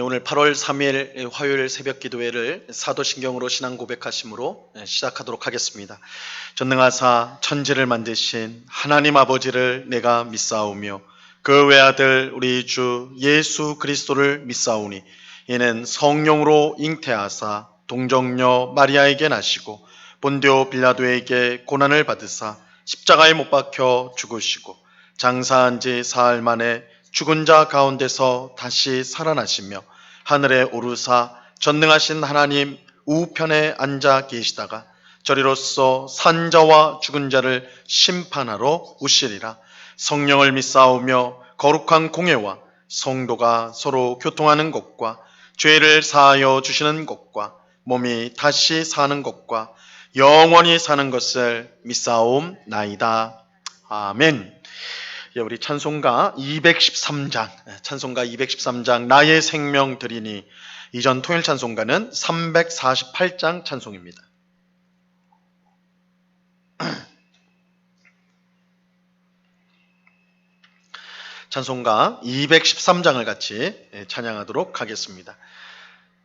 오늘 8월 3일 화요일 새벽 기도회를 사도신경으로 신앙 고백하심으로 시작하도록 하겠습니다. 전능하사 천지를 만드신 하나님 아버지를 내가 믿사오며 그 외아들 우리 주 예수 그리스도를 믿사오니 이는 성령으로 잉태하사 동정녀 마리아에게 나시고 본디오 빌라도에게 고난을 받으사 십자가에 못 박혀 죽으시고 장사한 지 사흘 만에 죽은 자 가운데서 다시 살아나시며 하늘에 오르사 전능하신 하나님 우편에 앉아 계시다가 저리로서 산 자와 죽은 자를 심판하러 오시리라. 성령을 믿사오며 거룩한 공회와 성도가 서로 교통하는 것과 죄를 사하여 주시는 것과 몸이 다시 사는 것과 영원히 사는 것을 믿사옵나이다. 아멘. 우리 찬송가 213장 나의 생명 드리니, 이전 통일 찬송가는 348장 찬송입니다. 찬송가 213장을 같이 찬양하도록 하겠습니다.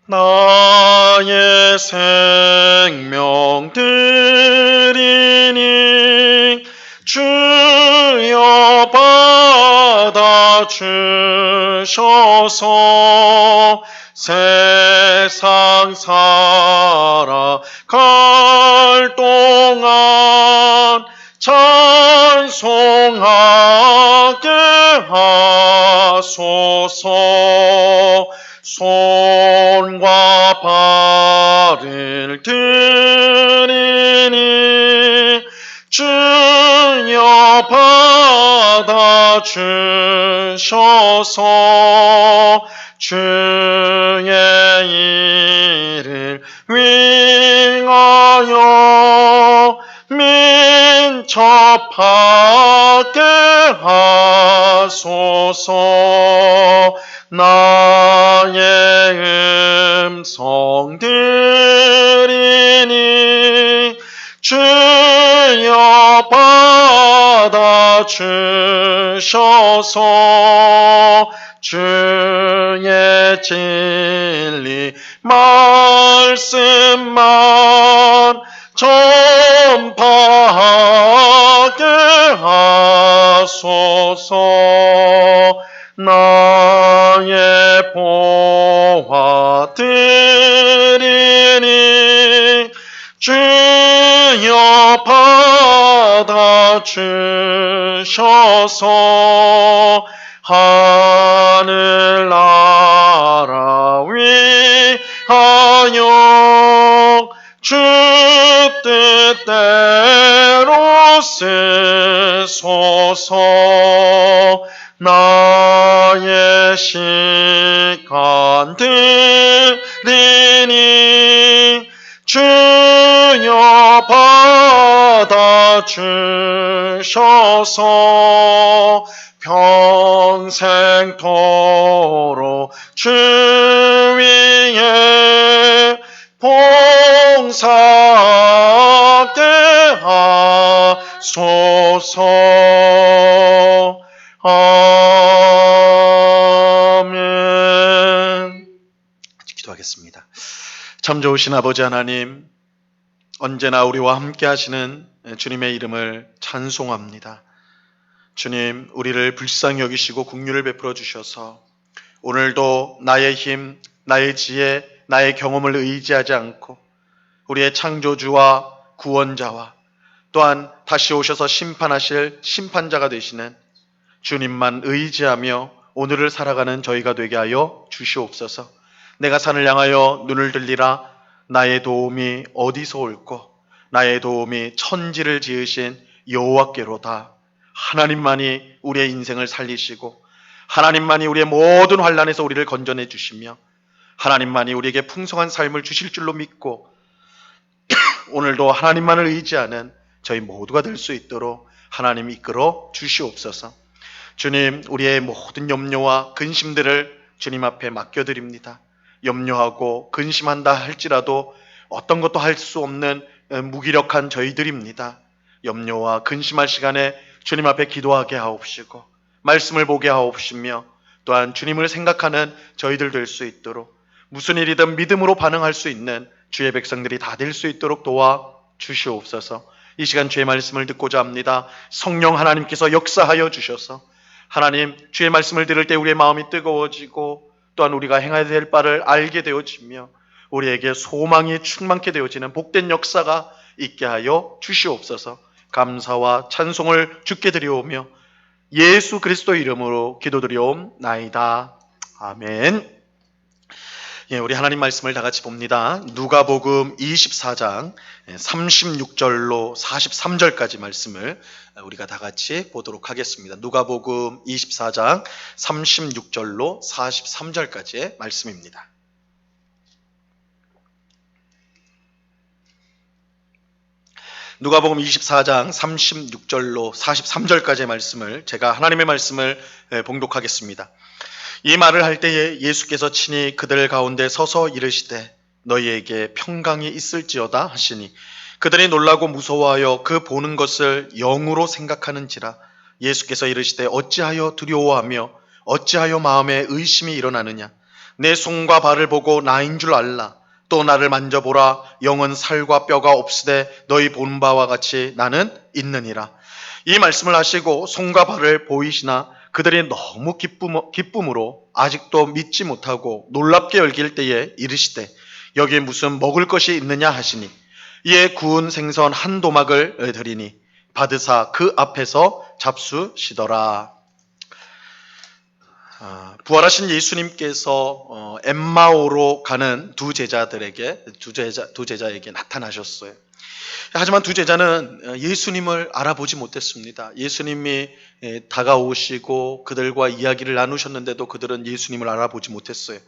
나의 생명 드리니 주여 받아주셔서 세상 살아갈 동안 찬송하게 하소서. 손과 발을 드리니 주여 받아주셔서 주의 일을 위하여 민첩하게 하소서. 나의 음성 드리니 주여 받아주셔서 주의 진리 말씀만 전파하게 하소서. 나의 보화 드리니 주여 받아주셔서 하늘나라 위하여 주 뜻대로 쓰소서. 나의 시간 드리니 주여 받아주셔서 평생토록 주 위에 봉사하게 하소서. 아멘. 기도하겠습니다. 참 좋으신 아버지 하나님, 언제나 우리와 함께 하시는 주님의 이름을 찬송합니다. 주님, 우리를 불쌍히 여기시고 긍휼을 베풀어 주셔서 오늘도 나의 힘, 나의 지혜, 나의 경험을 의지하지 않고 우리의 창조주와 구원자와 또한 다시 오셔서 심판하실 심판자가 되시는 주님만 의지하며 오늘을 살아가는 저희가 되게 하여 주시옵소서. 내가 산을 향하여 눈을 들리라. 나의 도움이 어디서 올꼬? 나의 도움이 천지를 지으신 여호와께로다. 하나님만이 우리의 인생을 살리시고 하나님만이 우리의 모든 환난에서 우리를 건져내 주시며 하나님만이 우리에게 풍성한 삶을 주실 줄로 믿고 오늘도 하나님만을 의지하는 저희 모두가 될 수 있도록 하나님 이끌어 주시옵소서. 주님, 우리의 모든 염려와 근심들을 주님 앞에 맡겨드립니다. 염려하고 근심한다 할지라도 어떤 것도 할 수 없는 무기력한 저희들입니다. 염려와 근심할 시간에 주님 앞에 기도하게 하옵시고 말씀을 보게 하옵시며 또한 주님을 생각하는 저희들 될 수 있도록 무슨 일이든 믿음으로 반응할 수 있는 주의 백성들이 다 될 수 있도록 도와 주시옵소서. 이 시간 주의 말씀을 듣고자 합니다. 성령 하나님께서 역사하여 주셔서 하나님 주의 말씀을 들을 때 우리의 마음이 뜨거워지고 또한 우리가 행해야 될 바를 알게 되어지며 우리에게 소망이 충만케 되어지는 복된 역사가 있게 하여 주시옵소서. 감사와 찬송을 주께 드리오며 예수 그리스도 이름으로 기도드리옵나이다. 아멘. 예, 우리 하나님 말씀을 다 같이 봅니다. 누가복음 24장 36절로 43절까지 말씀을 우리가 다 같이 보도록 하겠습니다. 누가복음 24장 36절로 43절까지의 말씀입니다. 누가복음 24장 36절로 43절까지의 말씀을 제가 하나님의 말씀을 봉독하겠습니다. 이 말을 할 때에 예수께서 친히 그들 가운데 서서 이르시되 너희에게 평강이 있을지어다 하시니 그들이 놀라고 무서워하여 그 보는 것을 영으로 생각하는지라. 예수께서 이르시되 어찌하여 두려워하며 어찌하여 마음에 의심이 일어나느냐. 내 손과 발을 보고 나인 줄 알라. 또 나를 만져보라. 영은 살과 뼈가 없으되 너희 본 바와 같이 나는 있느니라. 이 말씀을 하시고 손과 발을 보이시나 그들이 너무 기쁨으로 아직도 믿지 못하고 놀랍게 여길 때에 이르시되 여기 무슨 먹을 것이 있느냐 하시니 이에 구운 생선 한 도막을 드리니 받으사 그 앞에서 잡수시더라. 부활하신 예수님께서 엠마오로 가는 두 제자에게 나타나셨어요. 하지만 두 제자는 예수님을 알아보지 못했습니다. 예수님이 다가오시고 그들과 이야기를 나누셨는데도 그들은 예수님을 알아보지 못했어요.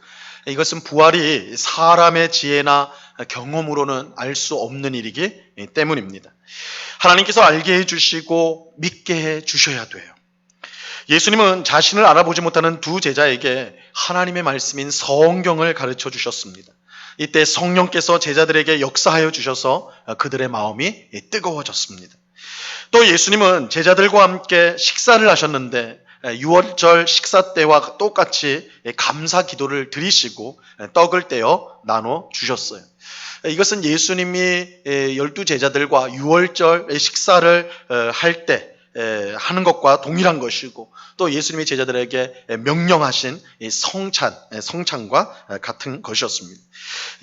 이것은 부활이 사람의 지혜나 경험으로는 알 수 없는 일이기 때문입니다. 하나님께서 알게 해주시고 믿게 해주셔야 돼요. 예수님은 자신을 알아보지 못하는 두 제자에게 하나님의 말씀인 성경을 가르쳐 주셨습니다. 이때 성령께서 제자들에게 역사하여 주셔서 그들의 마음이 뜨거워졌습니다. 또 예수님은 제자들과 함께 식사를 하셨는데 유월절 식사 때와 똑같이 감사 기도를 드리시고 떡을 떼어 나눠 주셨어요. 이것은 예수님이 12 제자들과 유월절 식사를 할 때 하는 것과 동일한 것이고 또 예수님이 제자들에게 명령하신 성찬과 같은 것이었습니다.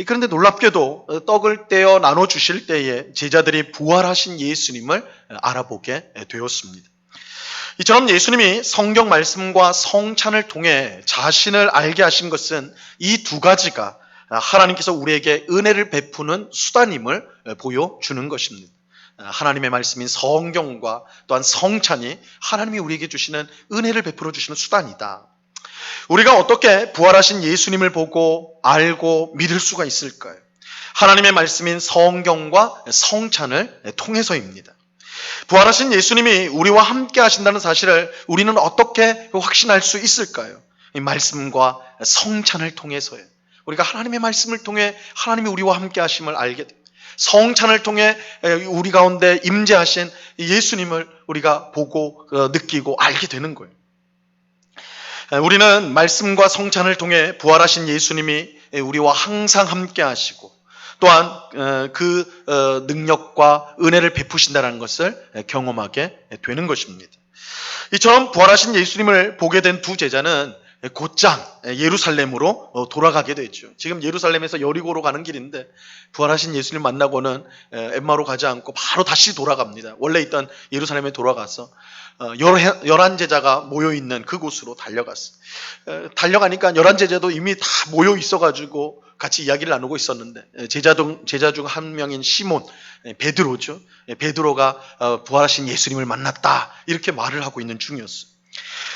그런데 놀랍게도 떡을 떼어 나눠 주실 때에 제자들이 부활하신 예수님을 알아보게 되었습니다. 이처럼 예수님이 성경 말씀과 성찬을 통해 자신을 알게 하신 것은 이 두 가지가 하나님께서 우리에게 은혜를 베푸는 수단임을 보여주는 것입니다. 하나님의 말씀인 성경과 또한 성찬이 하나님이 우리에게 주시는 은혜를 베풀어 주시는 수단이다. 우리가 어떻게 부활하신 예수님을 보고 알고 믿을 수가 있을까요? 하나님의 말씀인 성경과 성찬을 통해서입니다. 부활하신 예수님이 우리와 함께 하신다는 사실을 우리는 어떻게 확신할 수 있을까요? 이 말씀과 성찬을 통해서요. 우리가 하나님의 말씀을 통해 하나님이 우리와 함께 하심을 알게 됩니다. 성찬을 통해 우리 가운데 임재하신 예수님을 우리가 보고 느끼고 알게 되는 거예요. 우리는 말씀과 성찬을 통해 부활하신 예수님이 우리와 항상 함께 하시고 또한 그 능력과 은혜를 베푸신다는 것을 경험하게 되는 것입니다. 이처럼 부활하신 예수님을 보게 된 두 제자는 곧장 예루살렘으로 돌아가게 되죠. 지금 예루살렘에서 여리고로 가는 길인데 부활하신 예수님 만나고는 엠마로 가지 않고 바로 다시 돌아갑니다. 원래 있던 예루살렘에 돌아가서 11제자가 모여있는 그곳으로 달려갔어요. 달려가니까 11제자도 이미 다 모여 있어가지고 같이 이야기를 나누고 있었는데 제자 중 한 명인 시몬 베드로죠. 베드로가 부활하신 예수님을 만났다 이렇게 말을 하고 있는 중이었어요.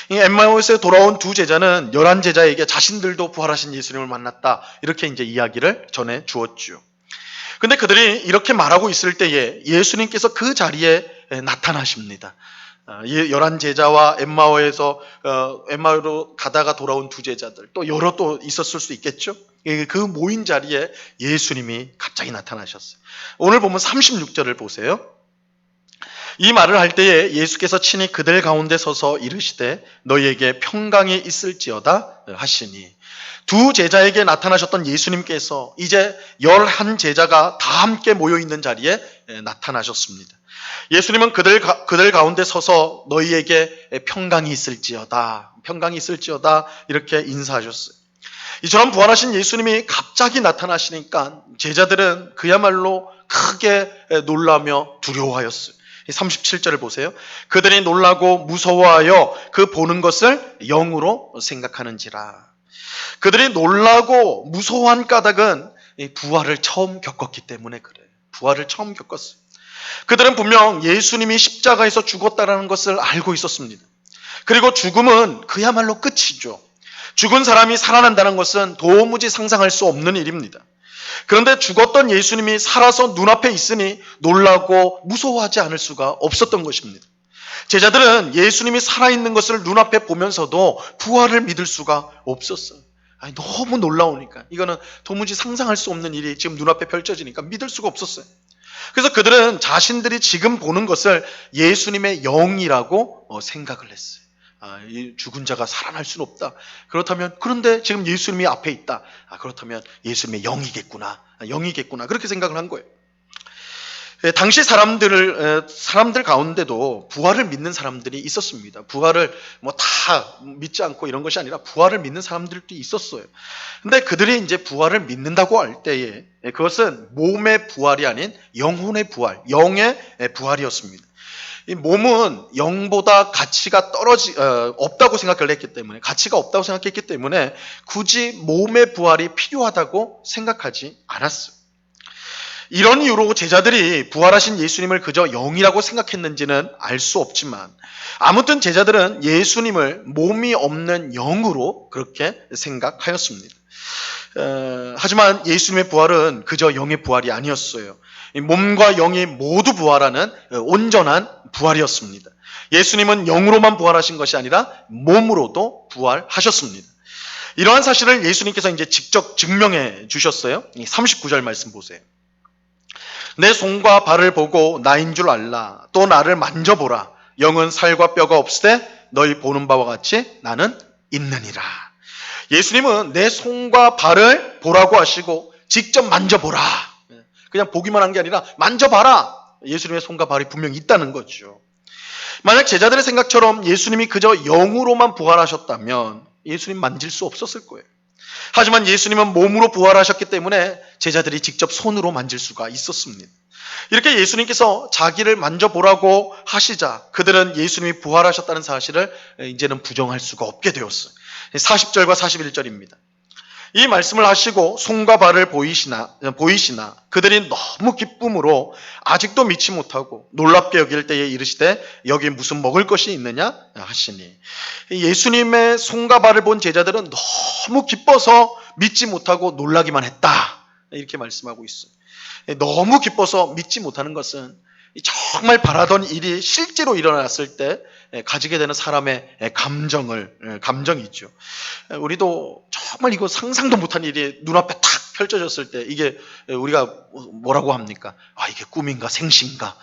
이 엠마오에서 돌아온 두 제자는 11제자에게 자신들도 부활하신 예수님을 만났다 이렇게 이제 이야기를 전해 주었죠. 근데 그들이 이렇게 말하고 있을 때에 예수님께서 그 자리에 나타나십니다. 11제자와 엠마오로 가다가 돌아온 두 제자들 또 여러 또 있었을 수 있겠죠. 그 모인 자리에 예수님이 갑자기 나타나셨어요. 오늘 보면 36절을 보세요. 이 말을 할 때에 예수께서 친히 그들 가운데 서서 이르시되 너희에게 평강이 있을지어다 하시니, 두 제자에게 나타나셨던 예수님께서 이제 11 제자가 다 함께 모여 있는 자리에 나타나셨습니다. 예수님은 그들 가운데 서서 너희에게 평강이 있을지어다, 평강이 있을지어다 이렇게 인사하셨어요. 이처럼 부활하신 예수님이 갑자기 나타나시니까 제자들은 그야말로 크게 놀라며 두려워하였어요. 37절을 보세요. 그들이 놀라고 무서워하여 그 보는 것을 영으로 생각하는지라. 그들이 놀라고 무서워한 까닭은 부활을 처음 겪었기 때문에 그래요. 부활을 처음 겪었어요. 그들은 분명 예수님이 십자가에서 죽었다는 것을 알고 있었습니다. 그리고 죽음은 그야말로 끝이죠. 죽은 사람이 살아난다는 것은 도무지 상상할 수 없는 일입니다. 그런데 죽었던 예수님이 살아서 눈앞에 있으니 놀라고 무서워하지 않을 수가 없었던 것입니다. 제자들은 예수님이 살아있는 것을 눈앞에 보면서도 부활을 믿을 수가 없었어요. 너무 놀라우니까, 이거는 도무지 상상할 수 없는 일이 지금 눈앞에 펼쳐지니까 믿을 수가 없었어요. 그래서 그들은 자신들이 지금 보는 것을 예수님의 영이라고 생각을 했어요. 이 죽은 자가 살아날 수는 없다. 그렇다면, 그런데 지금 예수님이 앞에 있다. 그렇다면 예수님의 영이겠구나. 영이겠구나. 그렇게 생각을 한 거예요. 당시 사람들 가운데도 부활을 믿는 사람들이 있었습니다. 부활을 다 믿지 않고 이런 것이 아니라 부활을 믿는 사람들도 있었어요. 근데 그들이 이제 부활을 믿는다고 할 때에 그것은 몸의 부활이 아닌 영혼의 부활, 영의 부활이었습니다. 이 몸은 영보다 가치가 없다고 생각을 했기 때문에, 가치가 없다고 생각했기 때문에 굳이 몸의 부활이 필요하다고 생각하지 않았어요. 이런 이유로 제자들이 부활하신 예수님을 그저 영이라고 생각했는지는 알 수 없지만, 아무튼 제자들은 예수님을 몸이 없는 영으로 그렇게 생각하였습니다. 하지만 예수님의 부활은 그저 영의 부활이 아니었어요. 몸과 영이 모두 부활하는 온전한 부활이었습니다. 예수님은 영으로만 부활하신 것이 아니라 몸으로도 부활하셨습니다. 이러한 사실을 예수님께서 이제 직접 증명해 주셨어요. 39절 말씀 보세요. 내 손과 발을 보고 나인 줄 알라. 또 나를 만져보라. 영은 살과 뼈가 없으되 너희 보는 바와 같이 나는 있느니라. 예수님은 내 손과 발을 보라고 하시고 직접 만져보라. 그냥 보기만 한 게 아니라 만져봐라. 예수님의 손과 발이 분명히 있다는 거죠. 만약 제자들의 생각처럼 예수님이 그저 영으로만 부활하셨다면 예수님 만질 수 없었을 거예요. 하지만 예수님은 몸으로 부활하셨기 때문에 제자들이 직접 손으로 만질 수가 있었습니다. 이렇게 예수님께서 자기를 만져보라고 하시자 그들은 예수님이 부활하셨다는 사실을 이제는 부정할 수가 없게 되었어요. 40절과 41절입니다. 이 말씀을 하시고 손과 발을 보이시나 그들이 너무 기쁨으로 아직도 믿지 못하고 놀랍게 여길 때에 이르시되 여기 무슨 먹을 것이 있느냐 하시니, 예수님의 손과 발을 본 제자들은 너무 기뻐서 믿지 못하고 놀라기만 했다. 이렇게 말씀하고 있어요. 너무 기뻐서 믿지 못하는 것은 정말 바라던 일이 실제로 일어났을 때 가지게 되는 사람의 감정이죠. 우리도 정말 이거 상상도 못한 일이 눈앞에 탁 펼쳐졌을 때 이게 우리가 뭐라고 합니까? 이게 꿈인가 생시인가?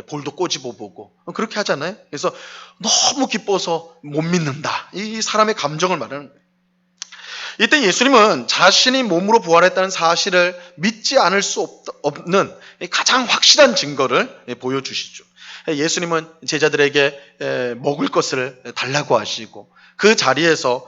볼도 꼬집어 보고 그렇게 하잖아요. 그래서 너무 기뻐서 못 믿는다. 이 사람의 감정을 말하는 거예요. 이때 예수님은 자신이 몸으로 부활했다는 사실을 믿지 않을 수 없는 가장 확실한 증거를 보여주시죠. 예수님은 제자들에게 먹을 것을 달라고 하시고 그 자리에서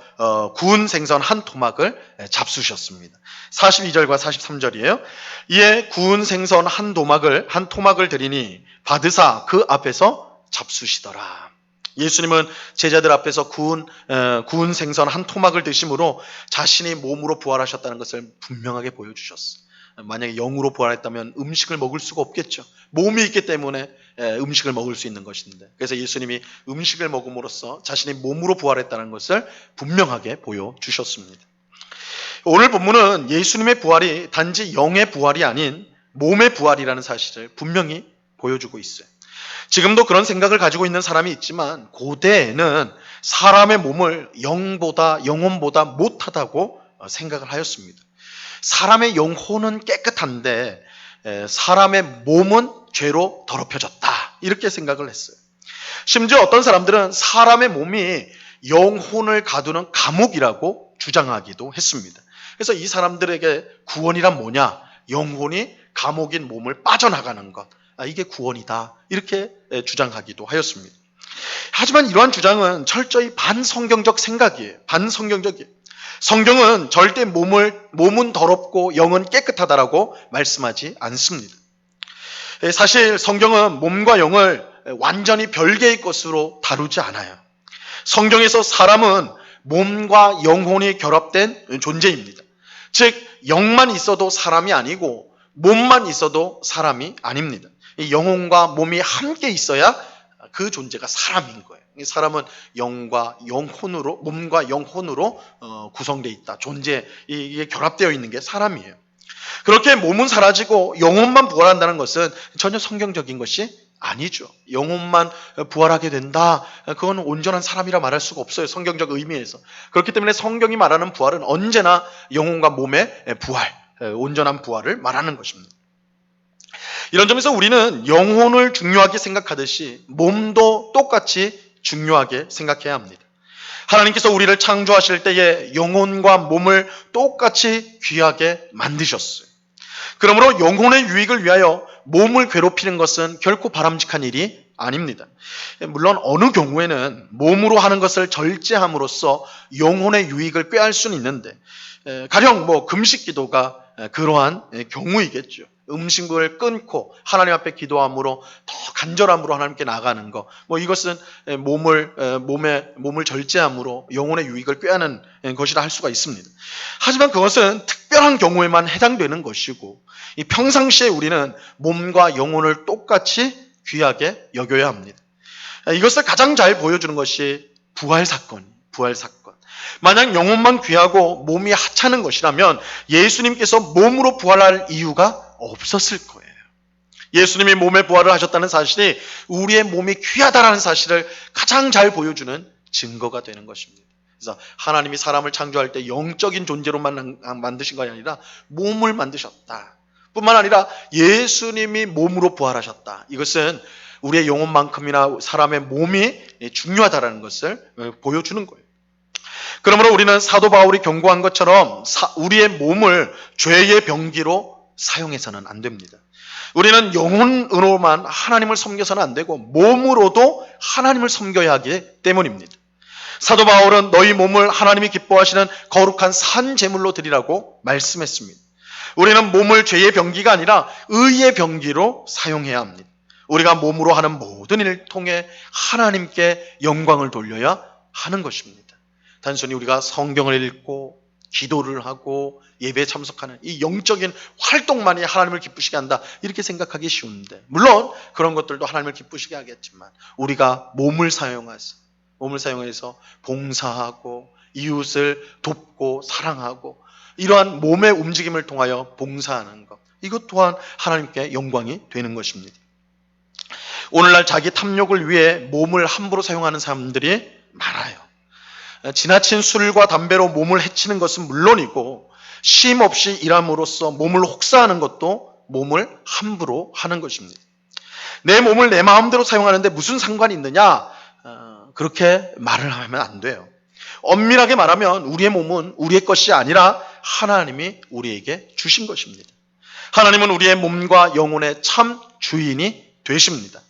구운 생선 한 토막을 잡수셨습니다. 42절과 43절이에요. 이에 구운 생선 한 토막을 드리니 받으사 그 앞에서 잡수시더라. 예수님은 제자들 앞에서 구운 생선 한 토막을 드심으로 자신이 몸으로 부활하셨다는 것을 분명하게 보여주셨어요. 만약에 영으로 부활했다면 음식을 먹을 수가 없겠죠. 몸이 있기 때문에 음식을 먹을 수 있는 것인데, 그래서 예수님이 음식을 먹음으로써 자신이 몸으로 부활했다는 것을 분명하게 보여주셨습니다. 오늘 본문은 예수님의 부활이 단지 영의 부활이 아닌 몸의 부활이라는 사실을 분명히 보여주고 있어요. 지금도 그런 생각을 가지고 있는 사람이 있지만 고대에는 사람의 몸을 영혼보다 못하다고 생각을 하였습니다. 사람의 영혼은 깨끗한데 사람의 몸은 죄로 더럽혀졌다. 이렇게 생각을 했어요. 심지어 어떤 사람들은 사람의 몸이 영혼을 가두는 감옥이라고 주장하기도 했습니다. 그래서 이 사람들에게 구원이란 뭐냐? 영혼이 감옥인 몸을 빠져나가는 것. 이게 구원이다. 이렇게 주장하기도 하였습니다. 하지만 이러한 주장은 철저히 반성경적 생각이에요. 반성경적이에요. 성경은 절대 몸은 더럽고 영은 깨끗하다라고 말씀하지 않습니다. 사실 성경은 몸과 영을 완전히 별개의 것으로 다루지 않아요. 성경에서 사람은 몸과 영혼이 결합된 존재입니다. 즉 영만 있어도 사람이 아니고 몸만 있어도 사람이 아닙니다. 영혼과 몸이 함께 있어야 그 존재가 사람인 거예요. 사람은 영과 영혼으로, 몸과 영혼으로 구성되어 있다. 존재, 이게 결합되어 있는 게 사람이에요. 그렇게 몸은 사라지고 영혼만 부활한다는 것은 전혀 성경적인 것이 아니죠. 영혼만 부활하게 된다. 그건 온전한 사람이라 말할 수가 없어요. 성경적 의미에서. 그렇기 때문에 성경이 말하는 부활은 언제나 영혼과 몸의 부활, 온전한 부활을 말하는 것입니다. 이런 점에서 우리는 영혼을 중요하게 생각하듯이 몸도 똑같이 중요하게 생각해야 합니다. 하나님께서 우리를 창조하실 때에 영혼과 몸을 똑같이 귀하게 만드셨어요. 그러므로 영혼의 유익을 위하여 몸을 괴롭히는 것은 결코 바람직한 일이 아닙니다. 물론 어느 경우에는 몸으로 하는 것을 절제함으로써 영혼의 유익을 꾀할 수는 있는데, 가령 금식 기도가 그러한 경우이겠죠. 음식을 끊고 하나님 앞에 기도함으로 더 간절함으로 하나님께 나아가는 것, 이것은 몸을 절제함으로 영혼의 유익을 꾀하는 것이라 할 수가 있습니다. 하지만 그것은 특별한 경우에만 해당되는 것이고, 이 평상시에 우리는 몸과 영혼을 똑같이 귀하게 여겨야 합니다. 이것을 가장 잘 보여주는 것이 부활 사건. 만약 영혼만 귀하고 몸이 하찮은 것이라면 예수님께서 몸으로 부활할 이유가 없었을 거예요. 예수님이 몸의 부활을 하셨다는 사실이 우리의 몸이 귀하다라는 사실을 가장 잘 보여주는 증거가 되는 것입니다. 그래서 하나님이 사람을 창조할 때 영적인 존재로만 만드신 것이 아니라 몸을 만드셨다. 뿐만 아니라 예수님이 몸으로 부활하셨다. 이것은 우리의 영혼만큼이나 사람의 몸이 중요하다는 것을 보여주는 거예요. 그러므로 우리는 사도 바울이 경고한 것처럼 우리의 몸을 죄의 병기로 사용해서는 안 됩니다. 우리는 영혼으로만 하나님을 섬겨서는 안 되고 몸으로도 하나님을 섬겨야 하기 때문입니다. 사도 바울은 너희 몸을 하나님이 기뻐하시는 거룩한 산 제물로 드리라고 말씀했습니다. 우리는 몸을 죄의 병기가 아니라 의의 병기로 사용해야 합니다. 우리가 몸으로 하는 모든 일을 통해 하나님께 영광을 돌려야 하는 것입니다. 단순히 우리가 성경을 읽고 기도를 하고 예배에 참석하는 이 영적인 활동만이 하나님을 기쁘시게 한다, 이렇게 생각하기 쉬운데, 물론 그런 것들도 하나님을 기쁘시게 하겠지만 우리가 몸을 사용해서 봉사하고 이웃을 돕고 사랑하고 이러한 몸의 움직임을 통하여 봉사하는 것, 이것 또한 하나님께 영광이 되는 것입니다. 오늘날 자기 탐욕을 위해 몸을 함부로 사용하는 사람들이 많아요. 지나친 술과 담배로 몸을 해치는 것은 물론이고 쉼 없이 일함으로써 몸을 혹사하는 것도 몸을 함부로 하는 것입니다. 내 몸을 내 마음대로 사용하는데 무슨 상관이 있느냐? 그렇게 말을 하면 안 돼요. 엄밀하게 말하면 우리의 몸은 우리의 것이 아니라 하나님이 우리에게 주신 것입니다. 하나님은 우리의 몸과 영혼의 참 주인이 되십니다.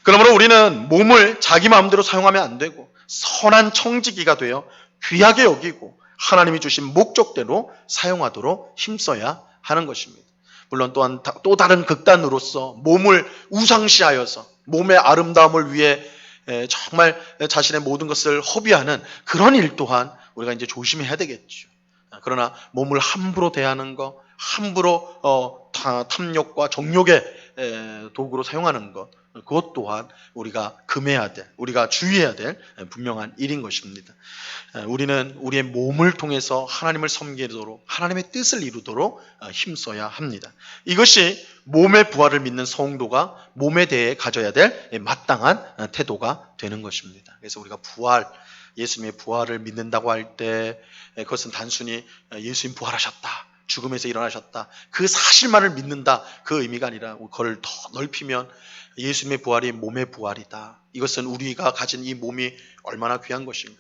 그러므로 우리는 몸을 자기 마음대로 사용하면 안 되고 선한 청지기가 되어 귀하게 여기고 하나님이 주신 목적대로 사용하도록 힘써야 하는 것입니다. 물론 또한 또 다른 극단으로서 몸을 우상시하여서 몸의 아름다움을 위해 정말 자신의 모든 것을 허비하는 그런 일 또한 우리가 이제 조심해야 되겠죠. 그러나 몸을 함부로 대하는 것, 함부로 탐욕과 정욕의 도구로 사용하는 것, 그것 또한 우리가 금해야 될, 우리가 주의해야 될 분명한 일인 것입니다. 우리는 우리의 몸을 통해서 하나님을 섬기도록, 하나님의 뜻을 이루도록 힘써야 합니다. 이것이 몸의 부활을 믿는 성도가 몸에 대해 가져야 될 마땅한 태도가 되는 것입니다. 그래서 우리가 예수님의 부활을 믿는다고 할 때 그것은 단순히 예수님 부활하셨다, 죽음에서 일어나셨다, 그 사실만을 믿는다, 그 의미가 아니라 그걸 더 넓히면 예수님의 부활이 몸의 부활이다. 이것은 우리가 가진 이 몸이 얼마나 귀한 것인가.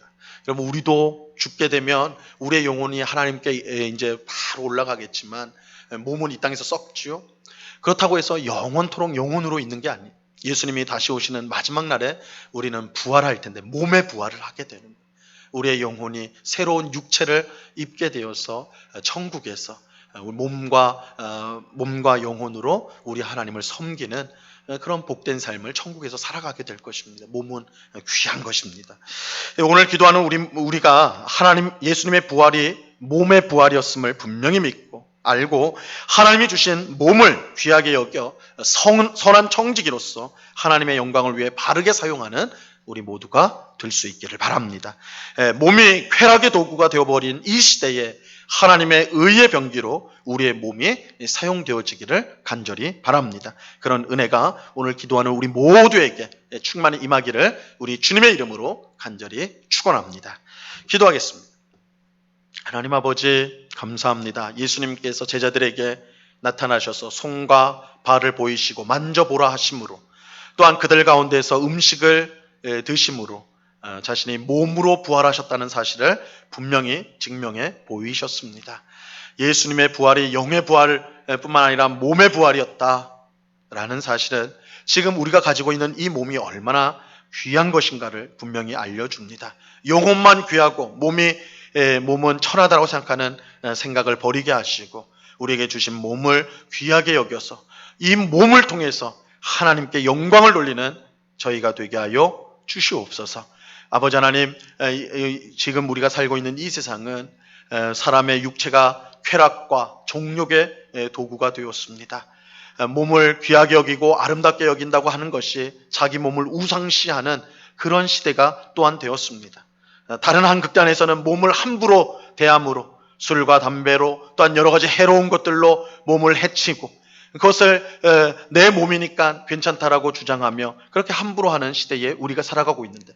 여러분, 우리도 죽게 되면 우리의 영혼이 하나님께 이제 바로 올라가겠지만 몸은 이 땅에서 썩지요. 그렇다고 해서 영원토록 영혼으로 있는 게 아니에요. 예수님이 다시 오시는 마지막 날에 우리는 부활할 텐데 몸의 부활을 하게 되는 거예요. 우리의 영혼이 새로운 육체를 입게 되어서 천국에서 몸과 영혼으로 우리 하나님을 섬기는 그런 복된 삶을 천국에서 살아가게 될 것입니다. 몸은 귀한 것입니다. 오늘 기도하는 우리가 예수님의 부활이 몸의 부활이었음을 분명히 믿고 알고 하나님이 주신 몸을 귀하게 여겨 선한 청지기로서 하나님의 영광을 위해 바르게 사용하는 우리 모두가 될 수 있기를 바랍니다. 몸이 쾌락의 도구가 되어버린 이 시대에 하나님의 의의 병기로 우리의 몸이 사용되어지기를 간절히 바랍니다. 그런 은혜가 오늘 기도하는 우리 모두에게 충만히 임하기를 우리 주님의 이름으로 간절히 축원합니다. 기도하겠습니다. 하나님 아버지 감사합니다. 예수님께서 제자들에게 나타나셔서 손과 발을 보이시고 만져보라 하심으로 또한 그들 가운데서 음식을 드심으로 자신이 몸으로 부활하셨다는 사실을 분명히 증명해 보이셨습니다. 예수님의 부활이 영의 부활뿐만 아니라 몸의 부활이었다라는 사실은 지금 우리가 가지고 있는 이 몸이 얼마나 귀한 것인가를 분명히 알려줍니다. 영혼만 귀하고 몸은 천하다라고 생각하는 생각을 버리게 하시고 우리에게 주신 몸을 귀하게 여겨서 이 몸을 통해서 하나님께 영광을 돌리는 저희가 되게 하여 주시옵소서. 아버지 하나님, 지금 우리가 살고 있는 이 세상은 사람의 육체가 쾌락과 정욕의 도구가 되었습니다. 몸을 귀하게 여기고 아름답게 여긴다고 하는 것이 자기 몸을 우상시하는 그런 시대가 또한 되었습니다. 다른 한 극단에서는 몸을 함부로 대함으로 술과 담배로 또한 여러 가지 해로운 것들로 몸을 해치고 그것을 내 몸이니까 괜찮다라고 주장하며 그렇게 함부로 하는 시대에 우리가 살아가고 있는데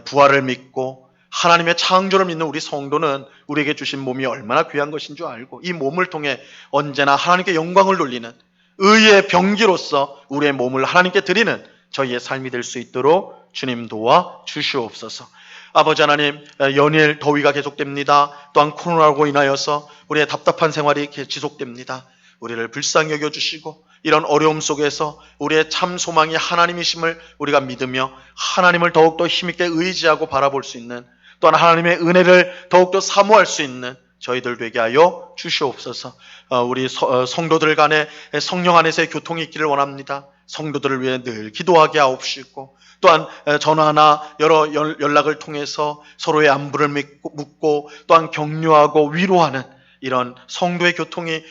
부활을 믿고 하나님의 창조를 믿는 우리 성도는 우리에게 주신 몸이 얼마나 귀한 것인 줄 알고 이 몸을 통해 언제나 하나님께 영광을 돌리는 의의 병기로서 우리의 몸을 하나님께 드리는 저희의 삶이 될 수 있도록 주님 도와 주시옵소서. 아버지 하나님, 연일 더위가 계속됩니다. 또한 코로나로 인하여서 우리의 답답한 생활이 지속됩니다. 우리를 불쌍히 여겨주시고 이런 어려움 속에서 우리의 참 소망이 하나님이심을 우리가 믿으며 하나님을 더욱더 힘있게 의지하고 바라볼 수 있는 또한 하나님의 은혜를 더욱더 사모할 수 있는 저희들 되게 하여 주시옵소서. 우리 성도들 간에 성령 안에서의 교통이 있기를 원합니다. 성도들을 위해 늘 기도하게 하옵시고 또한 전화나 여러 연락을 통해서 서로의 안부를 묻고 또한 격려하고 위로하는 이런 성도의 교통이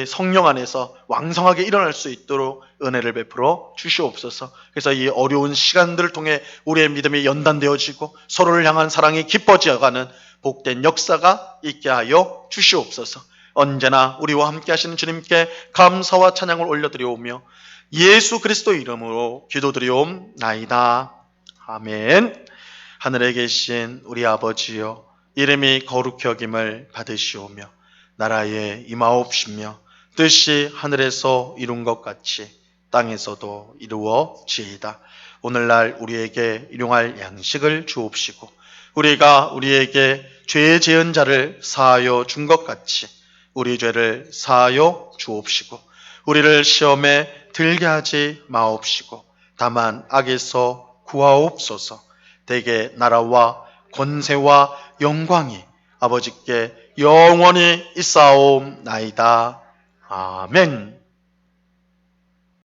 성령 안에서 왕성하게 일어날 수 있도록 은혜를 베풀어 주시옵소서. 그래서 이 어려운 시간들을 통해 우리의 믿음이 연단되어지고 서로를 향한 사랑이 깊어져가는 복된 역사가 있게 하여 주시옵소서. 언제나 우리와 함께 하시는 주님께 감사와 찬양을 올려드려오며 예수 그리스도 이름으로 기도드리옵나이다. 아멘. 하늘에 계신 우리 아버지여, 이름이 거룩히 여김을 받으시오며 나라에 임하옵시며 뜻이 하늘에서 이룬 것 같이 땅에서도 이루어지이다. 오늘날 우리에게 일용할 양식을 주옵시고 우리가 우리에게 죄 지은 자를 사하여 준 것 같이 우리 죄를 사하여 주옵시고 우리를 시험에 들게 하지 마옵시고 다만 악에서 구하옵소서. 대개 나라와 권세와 영광이 아버지께 영원히 있사옵나이다. 아멘.